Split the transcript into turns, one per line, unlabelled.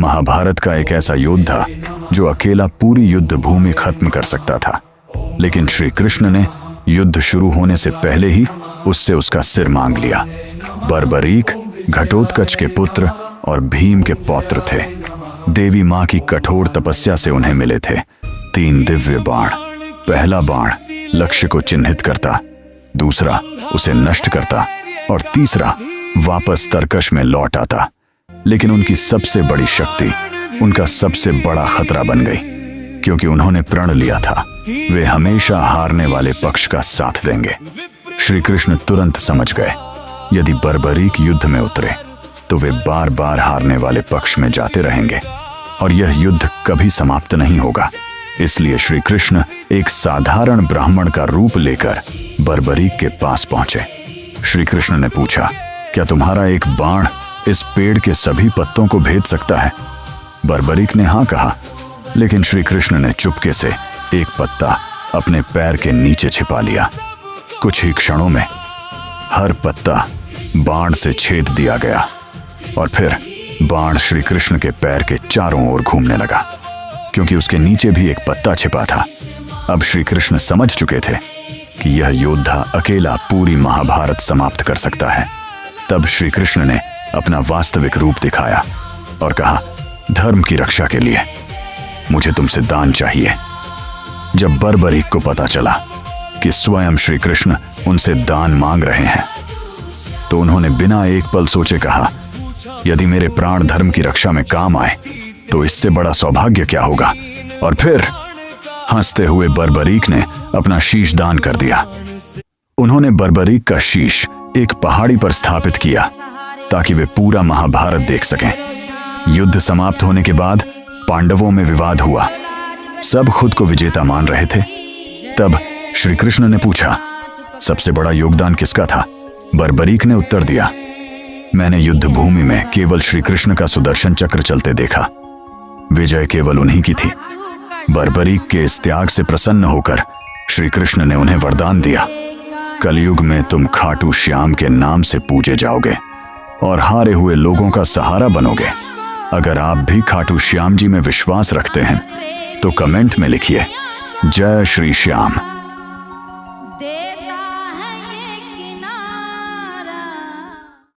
महाभारत का एक ऐसा योद्धा जो अकेला पूरी युद्ध भूमि खत्म कर सकता था। लेकिन श्री कृष्ण ने युद्ध शुरू होने से पहले ही उससे उसका सिर मांग लिया। बर्बरीक घटोत्कच के पुत्र और भीम के पौत्र थे। देवी माँ की कठोर तपस्या से उन्हें मिले थे 3 दिव्य बाण। पहला बाण लक्ष्य को चिन्हित करता, दूसरा उसे नष्ट करता और तीसरा वापस तरकश में लौट आता। लेकिन उनकी सबसे बड़ी शक्ति उनका सबसे बड़ा खतरा बन गई, क्योंकि उन्होंने प्रण लिया था वे हमेशा हारने वाले पक्ष का साथ देंगे। श्री कृष्ण तुरंत समझ गए यदि बर्बरीक युद्ध में उतरे तो वे बार बार हारने वाले पक्ष में जाते रहेंगे और यह युद्ध कभी समाप्त नहीं होगा। इसलिए श्री कृष्ण एक साधारण ब्राह्मण का रूप लेकर बर्बरीक के पास पहुंचे। श्री कृष्ण ने पूछा, क्या तुम्हारा एक बाण इस पेड़ के सभी पत्तों को भेद सकता है? बर्बरीक ने हाँ कहा, लेकिन श्री कृष्ण ने चुपके से एक पत्ता अपने पैर के नीचे छिपा लिया। कुछ ही क्षणों में हर पत्ता बाण से छेद दिया गया और फिर बाण श्री कृष्ण के पैर के चारों ओर घूमने लगा, क्योंकि उसके नीचे भी एक पत्ता छिपा था। अब श्री कृष्ण समझ चुके थे कि यह योद्धा अकेला पूरी महाभारत समाप्त कर सकता है। तब श्री कृष्ण ने अपना वास्तविक रूप दिखाया और कहा, धर्म की रक्षा के लिए मुझे तुमसे दान चाहिए। जब बर्बरीक को पता चला कि स्वयं श्री कृष्ण उनसे दान मांग रहे हैं तो उन्होंने बिना एक पल सोचे कहा, यदि मेरे प्राण धर्म की रक्षा में काम आए तो इससे बड़ा सौभाग्य क्या होगा। और फिर हंसते हुए बर्बरीक ने अपना शीश दान कर दिया। उन्होंने बर्बरीक का शीश एक पहाड़ी पर स्थापित किया ताकि वे पूरा महाभारत देख सकें। युद्ध समाप्त होने के बाद पांडवों में विवाद हुआ। सब खुद को विजेता मान रहे थे। तब श्री कृष्ण ने पूछा, सबसे बड़ा योगदान किसका था? बर्बरीक ने उत्तर दिया, मैंने युद्ध भूमि में केवल श्री कृष्ण का सुदर्शन चक्र चलते देखा। विजय केवल उन्हीं की थी। बर्बरीक के इस त्याग से प्रसन्न होकर श्री कृष्ण ने उन्हें वरदान दिया, कलयुग में तुम खाटू श्याम के नाम से पूजे जाओगे और हारे हुए लोगों का सहारा बनोगे। अगर आप भी खाटू श्याम जी में विश्वास रखते हैं तो कमेंट में लिखिए, जय श्री श्याम।